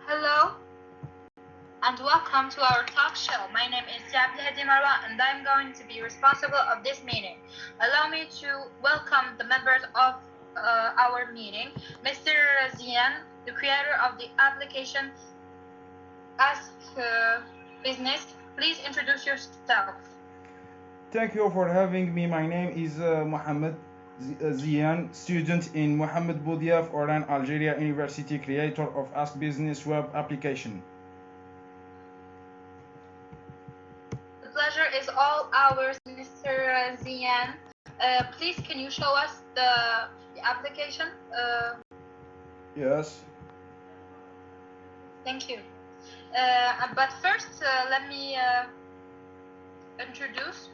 Hello and welcome to our talk show. My name is Jabli Hadi Marwa and I'm going to be responsible of this meeting. Allow me to welcome the members of our meeting. Mr. Zian, the creator of the application Ask Business, please introduce yourself. Thank you for having me. My name is Mohammed Zian, student in Mohammed Boudiaf, Oran, Algeria University, creator of Ask Business web application. The pleasure is all ours, Mr. Zian. Please, can you show us the application? Yes. Thank you. But first, let me introduce.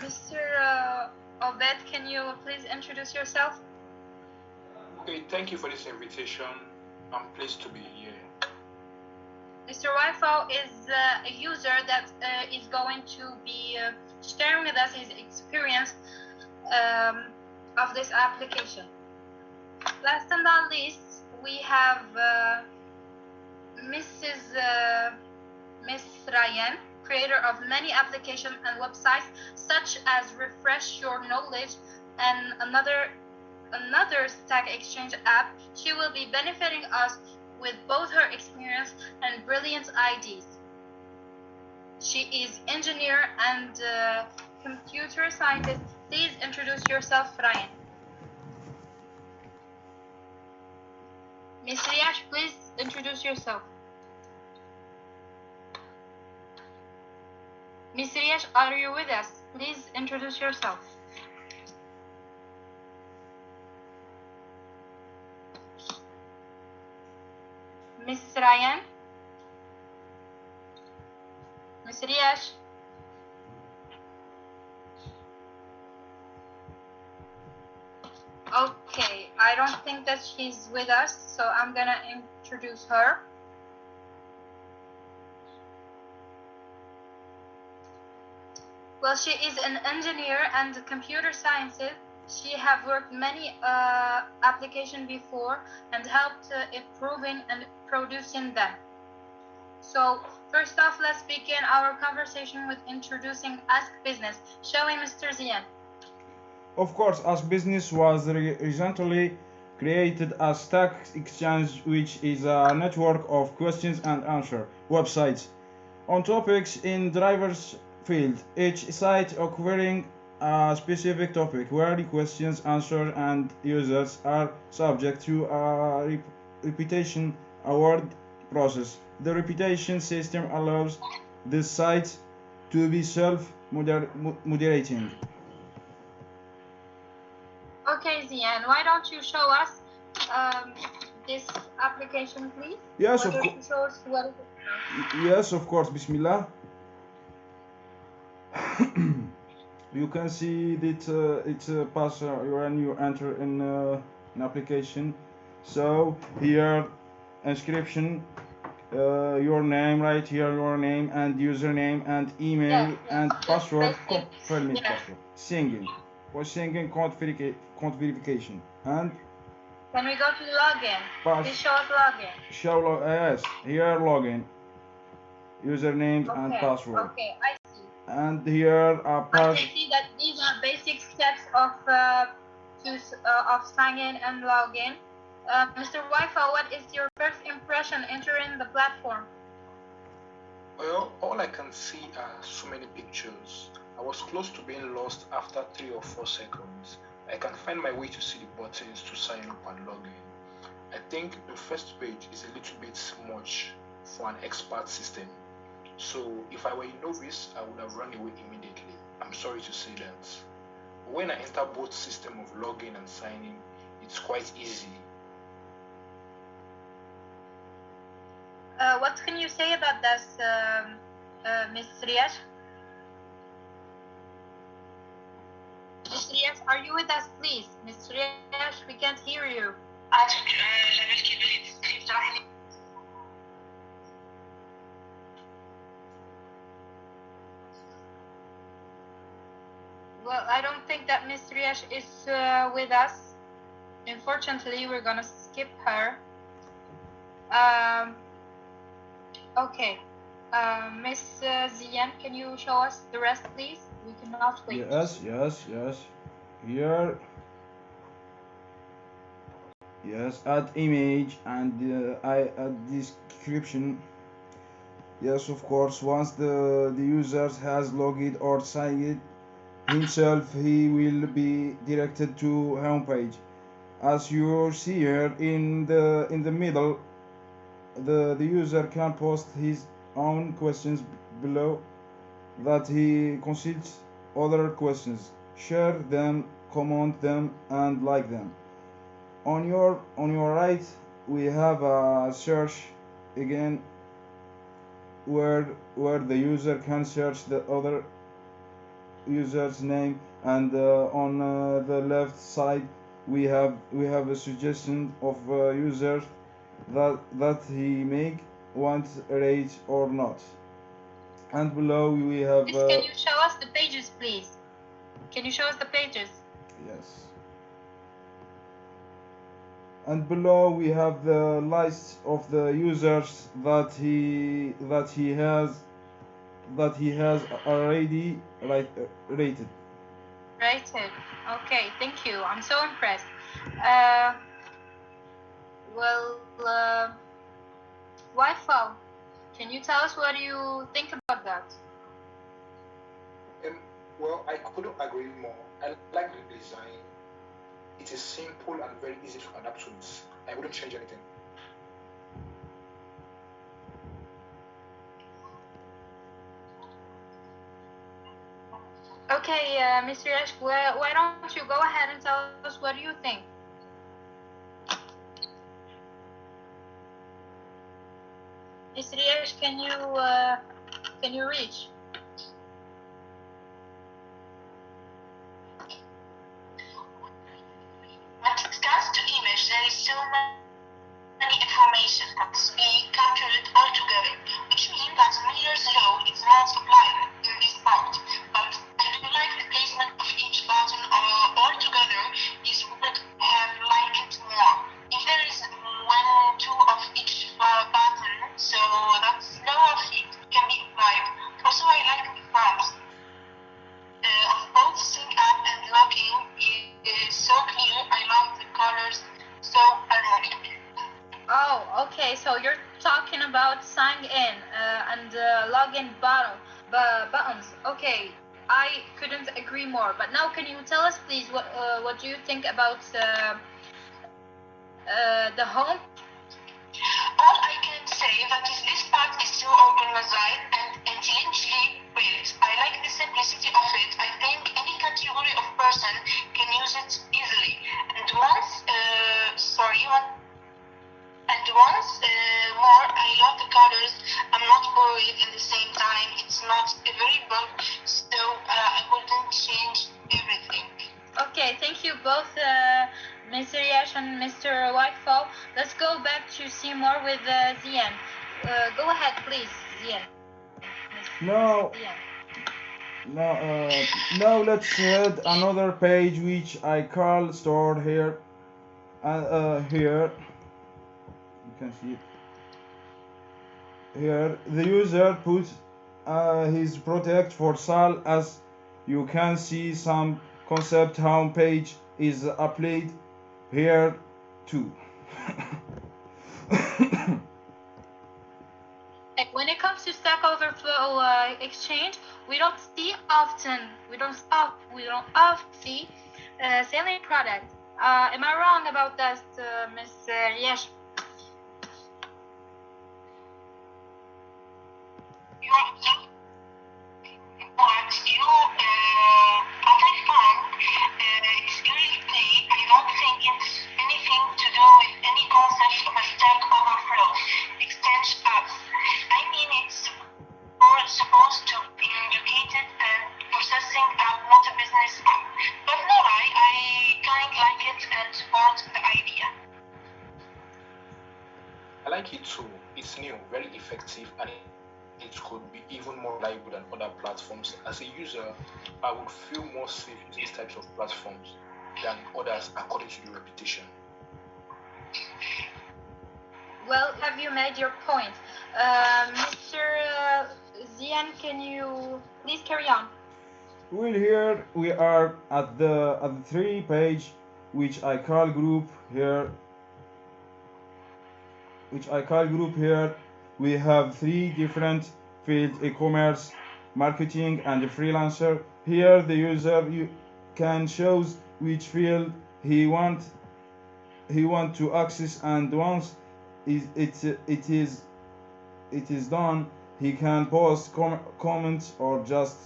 Mr. Obed, can you please introduce yourself? Okay, thank you for this invitation. I'm pleased to be here. Mr. Waifo is a user that is going to be sharing with us his experience of this application. Last and not least, we have Miss Ryan, creator of many applications and websites such as Refresh Your Knowledge and another Stack Exchange app. She will be benefiting us with both her experience and brilliant ideas. She is engineer and computer scientist. Please introduce yourself, Ryan. Ms. Riyash, please introduce yourself. Ms. Riyash, are you with us? Please introduce yourself. Ms. Ryan? Ms. Riyash? Okay, I don't think that she's with us, so I'm gonna introduce her. Well, she is an engineer and a computer scientist. She have worked many applications before and helped improving and producing them. So first off, let's begin our conversation with introducing Ask Business. Shall we, Mr. Zian? Of course, Ask Business was recently created as Stack Exchange, which is a network of questions and answer websites on topics in driver's field, each site covering a specific topic where the questions, answered, and users are subject to a reputation award process. The reputation system allows the site to be self-moderating. Okay, Zian, why don't you show us this application, please? Yes, of course. Yes, of course. Bismillah. You can see that it's a pass when you enter in an application. So here, inscription, your name, right here, your name and username and email and password. Confirm password. Singing. For singing code verification. And can we go to login? Please show us login. Yes, here login. Username and password. Okay, I see. And here I can see that these are basic steps of sign in and login. Mr. Waifo, what is your first impression entering the platform? Well, all I can see are so many pictures. I was close to being lost after 3 or 4 seconds. I can find my way to see the buttons to sign up and log in. I think the first page is a little bit much for an expert system. So if I were a novice, I would have run away immediately. I'm sorry to say that. When I enter both system of login and signing, it's quite easy. What can you say about this, Ms. Riyash? Ms. Riyash, are you with us, please? Ms. Riyash, we can't hear you. think that Miss Riash is with us. Unfortunately, we're gonna skip her. Okay. Miss Zian, can you show us the rest, please? We cannot wait. Yes. Here. Yes, add image and I add description. Yes, of course. Once the user has logged or signed himself, he will be directed to homepage. As you see here in the middle, the user can post his own questions below that he consults other questions, share them, comment them, and like them. On your right, we have a search again where the user can search the other user's name, and on the left side we have a suggestion of users that he may want rate or not. And below we have Can you show us the pages, please? Can you show us the pages? yes. And below we have the list of the users that he has already rated. Rated. Okay, thank you. I'm so impressed. Well, Wi-Fi, can you tell us what you think about that? Well, I couldn't agree more. I like the design. It is simple and very easy to adapt to it. I wouldn't change anything. Okay, Mr. Ash, why don't you go ahead and tell us what you think? Mr. Ash, can you reach? When it comes to image, there is so many information that must be captured all together, which means that Miller's law is not applied in this part. But I do like the placement of each button all together is would have liked it more. If there is one, two of each button, so that's no of it can be applied. Also, I like the fonts of both sync up and login is so clear. I love the colors, so harmonic. Oh, okay. So you're talking about sign in and login buttons. Okay, I couldn't agree more. But now, can you tell us, please, what do you think about the home? All I can say that is this part is so organized and intelligently built. I like the simplicity of it. I think any category of person can use it easily. And once more, I love the colors. I'm not worried at the same time. It's not a very bold, so I wouldn't change everything. Okay, thank you both, Mr. Yash and Mr. Whitefall. Let's go back to Seymour with Zian. Go ahead, please, Zian. Now, now let's add another page which I call store here. Here you can see it. Here the user put his protect for Sal. As you can see, some concept home page is applied here too. When it comes to Stack Overflow Exchange, we don't often see selling product. Am I wrong about that, Ms. Riesh? You are so but you, as I found, it's really clear. I don't think it's anything to do with any concept of a Stack Overflow Exchange apps. I mean, it's more supposed to be educated and processing app, not a business app. But no, I kind of like it and support the idea. I like it too. It's new, very effective, and it could be even more reliable than other platforms. As a user, I would feel more safe using these types of platforms than others according to the reputation. Well, have you made your point? Mr. Zian, can you please carry on? Well, here we are at the 3 page, which I call group here. We have 3 different fields: e-commerce, marketing, and freelancer. Here the user can choose which field he want to access, and once it is done, he can post comments or just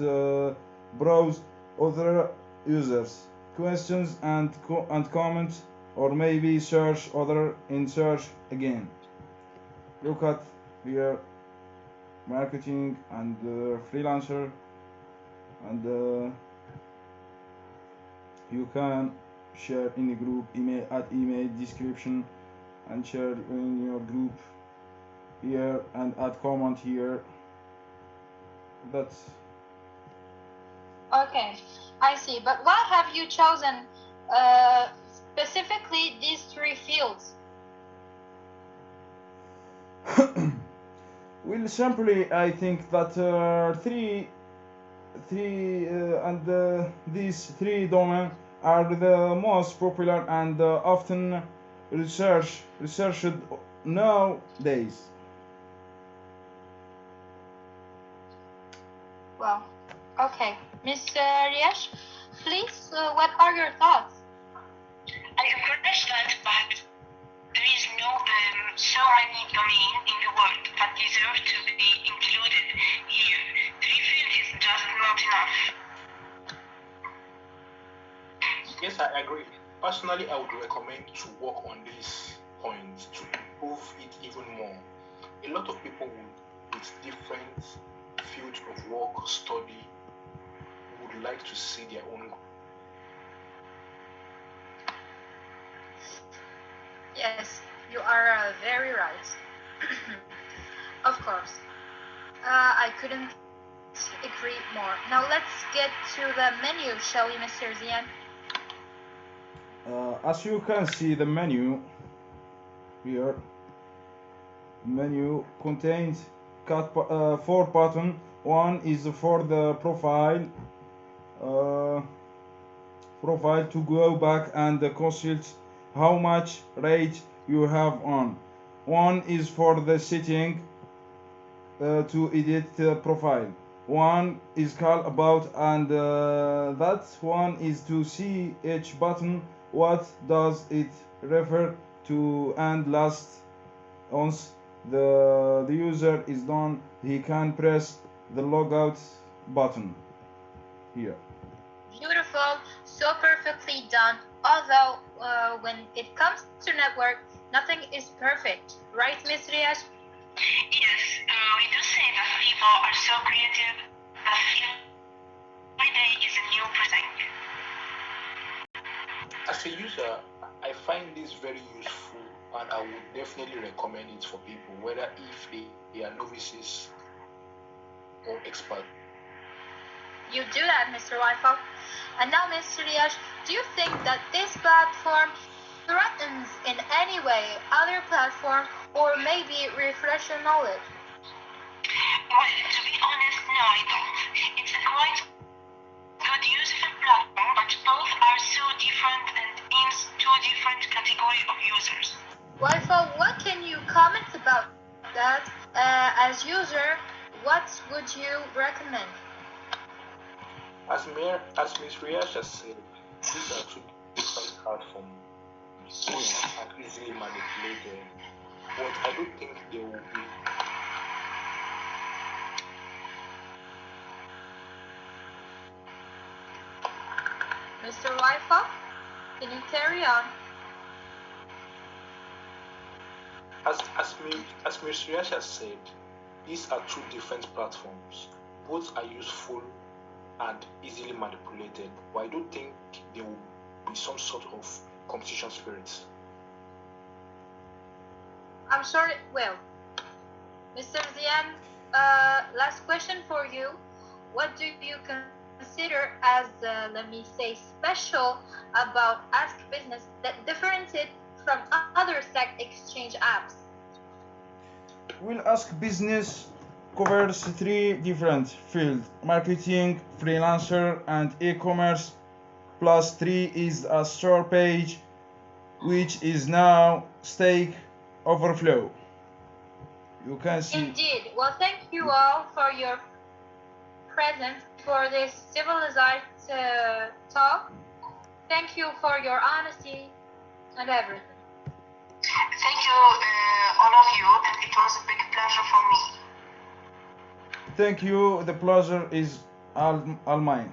browse other users questions and comments, or maybe search other in search again. Look at here, marketing and freelancer, and you can share in a group, email description, and share in your group here, and add comment here. That's Okay, I see. But why have you chosen specifically these 3 fields? well, simply I think that these 3 domains are the most popular and often researched nowadays. Well, okay. Mr. Riash, please, what are your thoughts? I encourage that, but there is no so many domains in the world that deserve to be included here. 3 fields is just not enough. Yes, I agree. Personally, I would recommend to work on this point to improve it even more. A lot of people with different fields of work, study, would like to see their own. Yes, you are very right. Of course. I couldn't agree more. Now let's get to the menu, shall we, Mr. Zian? As you can see, the menu here contains 4 buttons. One is for the profile to go back and consult how much rate you have on. One is for the setting to edit the profile. One is called about, and that one is to see each button, what does it refer to, and last, once the user is done, he can press the logout button here. Beautiful, so perfectly done. Although when it comes to network, nothing is perfect, right, Ms. Riash? Yes, we do say that people are so creative that every day is a new project. As a user, I find this very useful, and I would definitely recommend it for people, whether if they are novices or experts. You do that, Mr. Waifel. And now, Mr. Riash, do you think that this platform threatens in any way other platforms, or maybe refresh your knowledge? Well, to be honest, no, I don't. It's a quite good useful platform, but both are so different and aims 2 different categories of users. Waifel, what can you comment about that? As user, what would you recommend? As Ms. Riash has said, these are 2 different platforms. Both are easily manipulated, but I don't think they will be. Mr. Waifel, can you carry on? As Ms. Riash has said, these are 2 different platforms. Both are useful and easily manipulated, but I don't think there will be some sort of competition spirit. I'm sorry, well, Mr. Zian, last question for you. What do you consider as, let me say, special about Ask Business that differentiates it from other stock exchange apps? Will Ask Business covers three different fields: marketing, freelancer, and e-commerce. Plus three is a store page, which is now Stack Overflow. You can see. Indeed. Well, thank you all for your presence for this civilized talk. Thank you for your honesty and everything. Thank you, all of you, and it was a big pleasure for me. Thank you. The pleasure is all mine.